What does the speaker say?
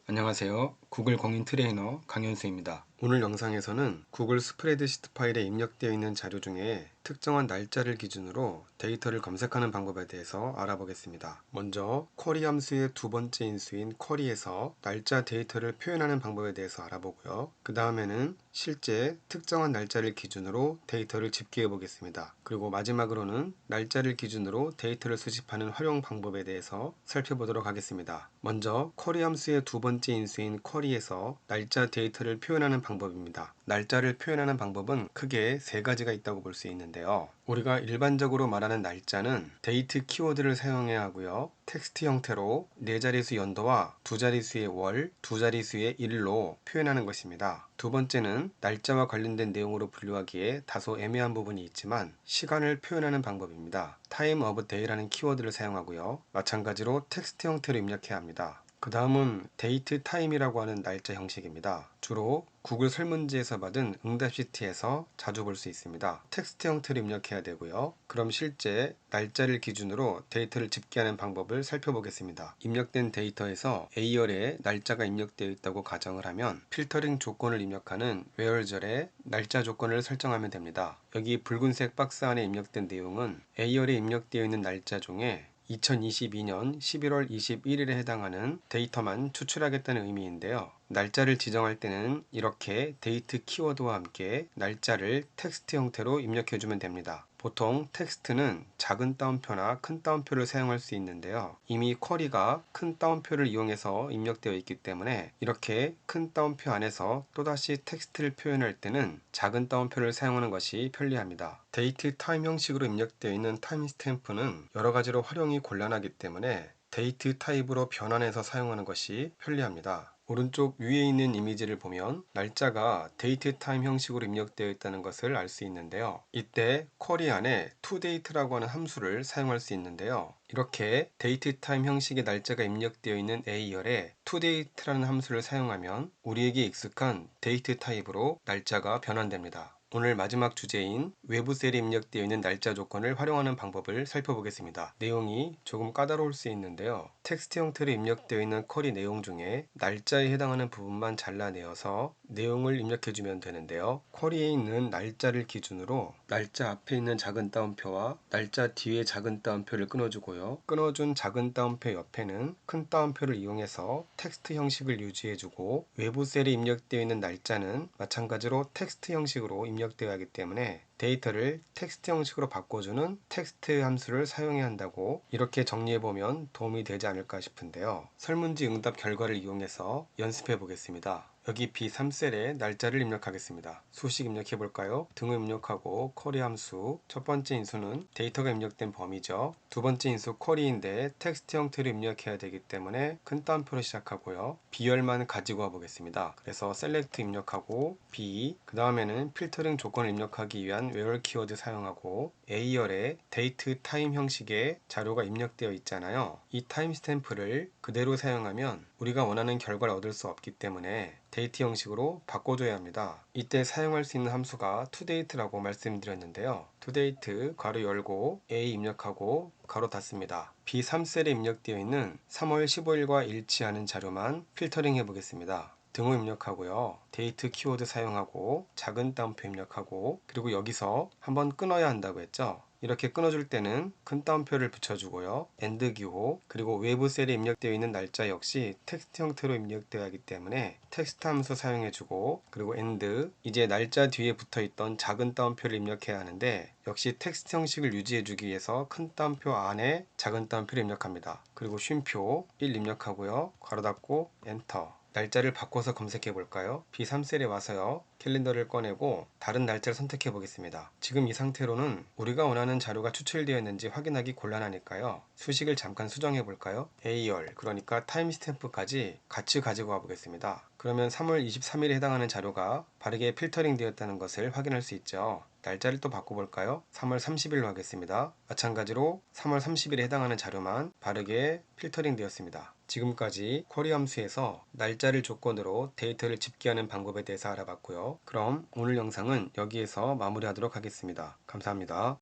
안녕하세요. 구글 공인 트레이너 강현수입니다. 오늘 영상에서는 구글 스프레드시트 파일에 입력되어 있는 자료 중에 특정한 날짜를 기준으로 데이터를 검색하는 방법에 대해서 알아보겠습니다. 먼저 쿼리 함수의 두 번째 인수인 쿼리에서 날짜 데이터를 표현하는 방법에 대해서 알아보고요. 그 다음에는 실제 특정한 날짜를 기준으로 데이터를 집계해 보겠습니다. 그리고 마지막으로는 날짜를 기준으로 데이터를 수집하는 활용 방법에 대해서 살펴보도록 하겠습니다. 먼저 쿼리 함수의 두 번째 인수인 쿼리에서 날짜 데이터를 표현하는 방법입니다. 날짜를 표현하는 방법은 크게 세 가지가 있다고 볼 수 있는데요. 우리가 일반적으로 말하는 날짜는 데이트 키워드를 사용해야 하고요. 텍스트 형태로 네 자릿수 연도와 두 자릿수의 월, 두 자릿수의 일로 표현하는 것입니다. 두 번째는 날짜와 관련된 내용으로 분류하기에 다소 애매한 부분이 있지만 시간을 표현하는 방법입니다. time of day라는 키워드를 사용하고요. 마찬가지로 텍스트 형태로 입력해야 합니다. 그 다음은 date time이라고 하는 날짜 형식입니다. 주로 구글 설문지에서 받은 응답 시트에서 자주 볼 수 있습니다. 텍스트 형태로 입력해야 되고요. 그럼 실제 날짜를 기준으로 데이터를 집계하는 방법을 살펴보겠습니다. 입력된 데이터에서 A열에 날짜가 입력되어 있다고 가정을 하면 필터링 조건을 입력하는 where절에 날짜 조건을 설정하면 됩니다. 여기 붉은색 박스 안에 입력된 내용은 A열에 입력되어 있는 날짜 중에 2022년 11월 21일에 해당하는 데이터만 추출하겠다는 의미인데요. 날짜를 지정할 때는 이렇게 데이트 키워드와 함께 날짜를 텍스트 형태로 입력해주면 됩니다. 보통 텍스트는 작은 따옴표나 큰 따옴표를 사용할 수 있는데요. 이미 쿼리가 큰 따옴표를 이용해서 입력되어 있기 때문에 이렇게 큰 따옴표 안에서 또다시 텍스트를 표현할 때는 작은 따옴표를 사용하는 것이 편리합니다. 데이트 타임 형식으로 입력되어 있는 타임 스탬프는 여러 가지로 활용이 곤란하기 때문에 데이트 타입으로 변환해서 사용하는 것이 편리합니다. 오른쪽 위에 있는 이미지를 보면 날짜가 데이트 타임 형식으로 입력되어 있다는 것을 알 수 있는데요. 이때 쿼리 안에 toDate라고 하는 함수를 사용할 수 있는데요. 이렇게 데이트 타임 형식의 날짜가 입력되어 있는 A열에 toDate라는 함수를 사용하면 우리에게 익숙한 데이트 타입으로 날짜가 변환됩니다. 오늘 마지막 주제인 외부 셀에 입력되어 있는 날짜 조건을 활용하는 방법을 살펴보겠습니다. 내용이 조금 까다로울 수 있는데요. 텍스트 형태로 입력되어 있는 쿼리 내용 중에 날짜에 해당하는 부분만 잘라내어서 내용을 입력해주면 되는데요. 쿼리에 있는 날짜를 기준으로 날짜 앞에 있는 작은 따옴표와 날짜 뒤에 작은 따옴표를 끊어주고요. 끊어준 작은 따옴표 옆에는 큰 따옴표를 이용해서 텍스트 형식을 유지해주고 외부 셀에 입력되어 있는 날짜는 마찬가지로 텍스트 형식으로 입력되어야 하기 때문에 데이터를 텍스트 형식으로 바꿔주는 텍스트 함수를 사용해야 한다고 이렇게 정리해보면 도움이 되지 않을까 싶은데요. 설문지 응답 결과를 이용해서 연습해 보겠습니다. 여기 B3셀에 날짜를 입력하겠습니다. 수식 입력해 볼까요? 등호 입력하고 쿼리 함수. 첫 번째 인수는 데이터가 입력된 범위죠. 두 번째 인수 쿼리인데 텍스트 형태로 입력해야 되기 때문에 큰 따옴표로 시작하고요. B열만 가지고 와 보겠습니다. 그래서 셀렉트 입력하고 B, 그 다음에는 필터링 조건을 입력하기 위한 where 키워드 사용하고 A열에 date time 형식의 자료가 입력되어 있잖아요. 이 타임 스탬프를 그대로 사용하면 우리가 원하는 결과를 얻을 수 없기 때문에 데이트 형식으로 바꿔줘야 합니다. 이때 사용할 수 있는 함수가 toDate라고 말씀드렸는데요. toDate 괄호 열고 A 입력하고 괄호 닫습니다. B3셀에 입력되어 있는 3월 15일과 일치하는 자료만 필터링 해보겠습니다. 등호 입력하고요. 데이트 키워드 사용하고 작은 따옴표 입력하고 그리고 여기서 한번 끊어야 한다고 했죠. 이렇게 끊어줄 때는 큰 따옴표를 붙여주고요. 엔드 기호 그리고 외부 셀에 입력되어 있는 날짜 역시 텍스트 형태로 입력되어야 하기 때문에 텍스트 함수 사용해주고 그리고 엔드 이제 날짜 뒤에 붙어있던 작은 따옴표를 입력해야 하는데 역시 텍스트 형식을 유지해주기 위해서 큰 따옴표 안에 작은 따옴표를 입력합니다. 그리고 쉼표 1 입력하고요. 괄호 닫고 엔터. 날짜를 바꿔서 검색해 볼까요? B3셀에 와서요. 캘린더를 꺼내고 다른 날짜를 선택해 보겠습니다. 지금 이 상태로는 우리가 원하는 자료가 추출되어 있는지 확인하기 곤란하니까요. 수식을 잠깐 수정해 볼까요? A열, 그러니까 타임스탬프까지 같이 가지고 와 보겠습니다. 그러면 3월 23일에 해당하는 자료가 바르게 필터링 되었다는 것을 확인할 수 있죠. 날짜를 또 바꿔볼까요? 3월 30일로 하겠습니다. 마찬가지로 3월 30일에 해당하는 자료만 바르게 필터링 되었습니다. 지금까지 쿼리 함수에서 날짜를 조건으로 데이터를 집계하는 방법에 대해서 알아봤고요. 그럼 오늘 영상은 여기에서 마무리하도록 하겠습니다. 감사합니다.